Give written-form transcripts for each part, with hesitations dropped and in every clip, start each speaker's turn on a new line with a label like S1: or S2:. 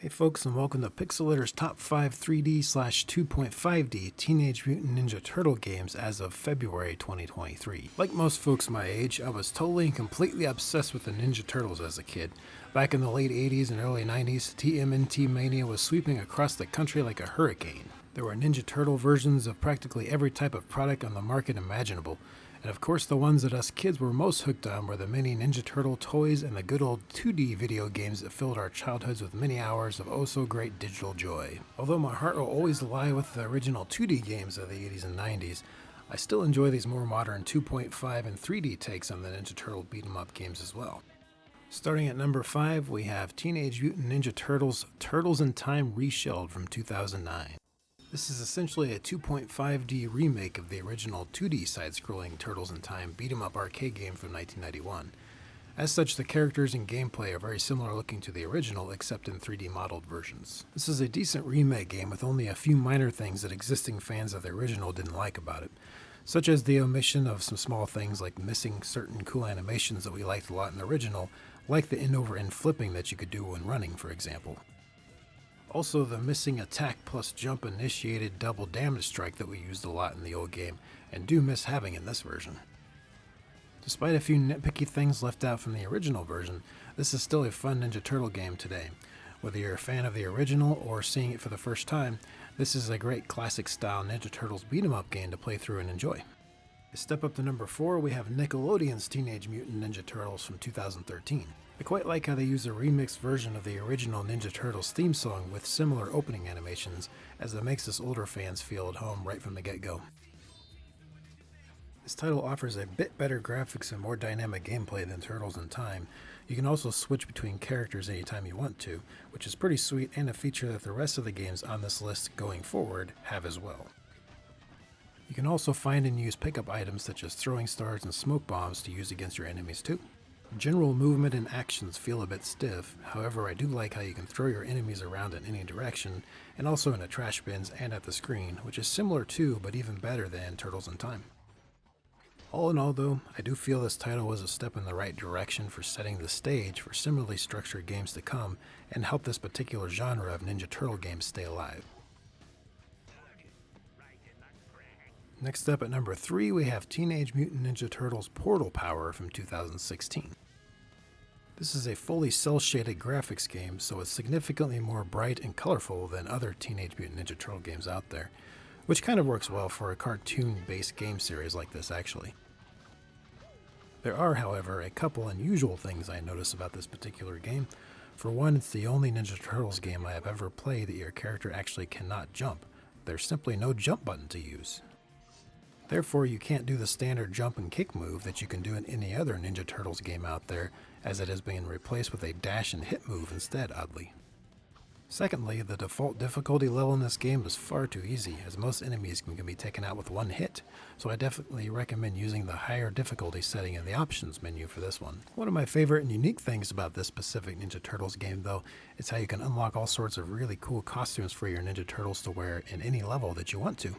S1: Hey folks, and welcome to Pixelatter's Top 5 3D/2.5D Teenage Mutant Ninja Turtle games as of February 2023. Like most folks my age, I was totally and completely obsessed with the Ninja Turtles as a kid. Back in the late 80s and early 90s, TMNT mania was sweeping across the country like a hurricane. There were Ninja Turtle versions of practically every type of product on the market imaginable. And of course, the ones that us kids were most hooked on were the mini Ninja Turtle toys and the good old 2D video games that filled our childhoods with many hours of oh so great digital joy. Although my heart will always lie with the original 2D games of the 80s and 90s, I still enjoy these more modern 2.5 and 3D takes on the Ninja Turtle beat 'em up games as well. Starting at number 5, we have Teenage Mutant Ninja Turtles Turtles in Time Reshelled from 2009. This is essentially a 2.5D remake of the original 2D side-scrolling Turtles in Time beat-em-up arcade game from 1991. As such, the characters and gameplay are very similar looking to the original, except in 3D modeled versions. This is a decent remake game with only a few minor things that existing fans of the original didn't like about it, such as the omission of some small things like missing certain cool animations that we liked a lot in the original, like the end-over-end flipping that you could do when running, for example. Also, the missing attack plus jump initiated double damage strike that we used a lot in the old game, and do miss having in this version. Despite a few nitpicky things left out from the original version, this is still a fun Ninja Turtle game today. Whether you're a fan of the original or seeing it for the first time, this is a great classic style Ninja Turtles beat 'em up game to play through and enjoy. To step up to number 4, we have Nickelodeon's Teenage Mutant Ninja Turtles from 2013. I quite like how they use a remixed version of the original Ninja Turtles theme song with similar opening animations, as it makes us older fans feel at home right from the get-go. This title offers a bit better graphics and more dynamic gameplay than Turtles in Time. You can also switch between characters anytime you want to, which is pretty sweet and a feature that the rest of the games on this list going forward have as well. You can also find and use pickup items such as throwing stars and smoke bombs to use against your enemies too. General movement and actions feel a bit stiff, however I do like how you can throw your enemies around in any direction, and also in the trash bins and at the screen, which is similar to, but even better than, Turtles in Time. All in all though, I do feel this title was a step in the right direction for setting the stage for similarly structured games to come, and help this particular genre of Ninja Turtle games stay alive. Next up at number 3, we have Teenage Mutant Ninja Turtles Portal Power from 2016. This is a fully cel-shaded graphics game, so it's significantly more bright and colorful than other Teenage Mutant Ninja Turtle games out there, which kind of works well for a cartoon-based game series like this actually. There are, however, a couple unusual things I notice about this particular game. For one, it's the only Ninja Turtles game I have ever played that your character actually cannot jump. There's simply no jump button to use. Therefore, you can't do the standard jump and kick move that you can do in any other Ninja Turtles game out there, as it has been replaced with a dash and hit move instead, oddly. Secondly, the default difficulty level in this game is far too easy, as most enemies can be taken out with one hit, so I definitely recommend using the higher difficulty setting in the options menu for this one. One of my favorite and unique things about this specific Ninja Turtles game, though, is how you can unlock all sorts of really cool costumes for your Ninja Turtles to wear in any level that you want to.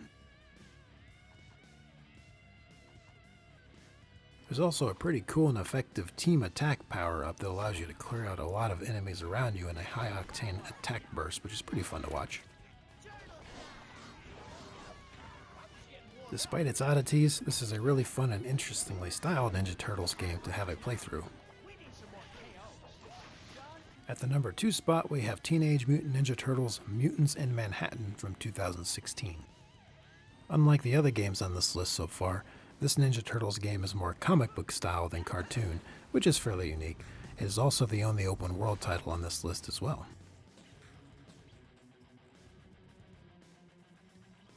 S1: There's also a pretty cool and effective team attack power-up that allows you to clear out a lot of enemies around you in a high-octane attack burst, which is pretty fun to watch. Despite its oddities, this is a really fun and interestingly styled Ninja Turtles game to have a playthrough. At the number 2 spot, we have Teenage Mutant Ninja Turtles Mutants in Manhattan from 2016. Unlike the other games on this list so far, this Ninja Turtles game is more comic book style than cartoon, which is fairly unique. It is also the only open world title on this list as well.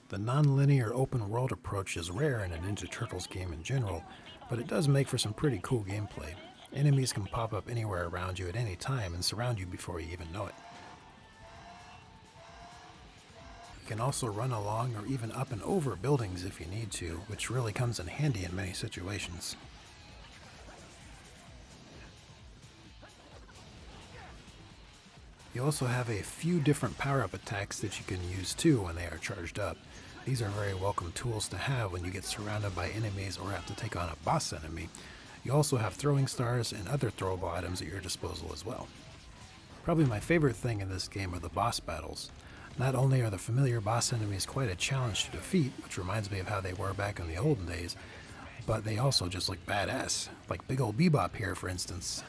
S1: The non-linear open world approach is rare in a Ninja Turtles game in general, but it does make for some pretty cool gameplay. Enemies can pop up anywhere around you at any time and surround you before you even know it. You can also run along or even up and over buildings if you need to, which really comes in handy in many situations. You also have a few different power-up attacks that you can use too when they are charged up. These are very welcome tools to have when you get surrounded by enemies or have to take on a boss enemy. You also have throwing stars and other throwable items at your disposal as well. Probably my favorite thing in this game are the boss battles. Not only are the familiar boss enemies quite a challenge to defeat, which reminds me of how they were back in the olden days, but they also just look badass, like Big Ol' Bebop here for instance.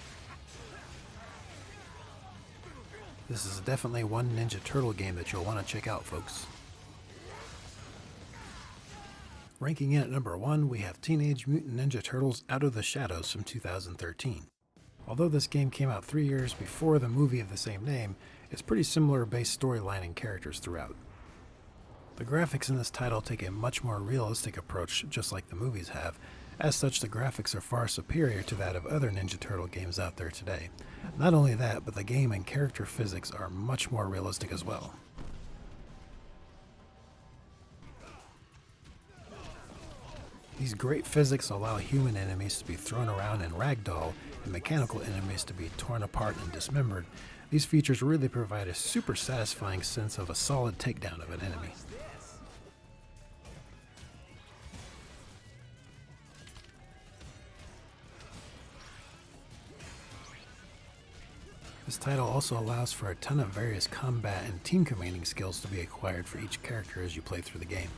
S1: This is definitely one Ninja Turtle game that you'll want to check out, folks. Ranking in at number 1, we have Teenage Mutant Ninja Turtles Out of the Shadows from 2013. Although this game came out 3 years before the movie of the same name, it's pretty similar base storyline and characters throughout. The graphics in this title take a much more realistic approach, just like the movies have. As such, the graphics are far superior to that of other Ninja Turtle games out there today. Not only that, but the game and character physics are much more realistic as well. These great physics allow human enemies to be thrown around in ragdoll and mechanical enemies to be torn apart and dismembered. These features really provide a super satisfying sense of a solid takedown of an enemy. This title also allows for a ton of various combat and team commanding skills to be acquired for each character as you play through the game.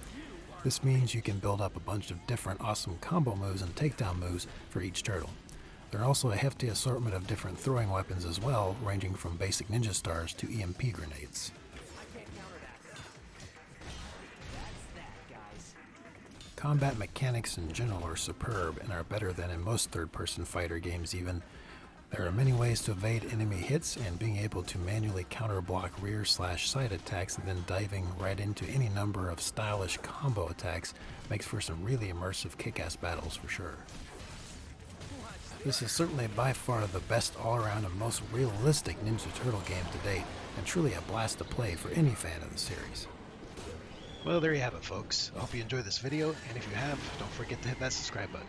S1: This means you can build up a bunch of different awesome combo moves and takedown moves for each turtle. There are also a hefty assortment of different throwing weapons as well, ranging from basic ninja stars to EMP grenades. Combat mechanics in general are superb and are better than in most third-person fighter games even. There are many ways to evade enemy hits, and being able to manually counter-block rear/side attacks and then diving right into any number of stylish combo attacks makes for some really immersive kick-ass battles for sure. This is certainly by far the best all-around and most realistic Ninja Turtle game to date, and truly a blast to play for any fan of the series. Well, there you have it, folks. I hope you enjoyed this video, and if you have, don't forget to hit that subscribe button.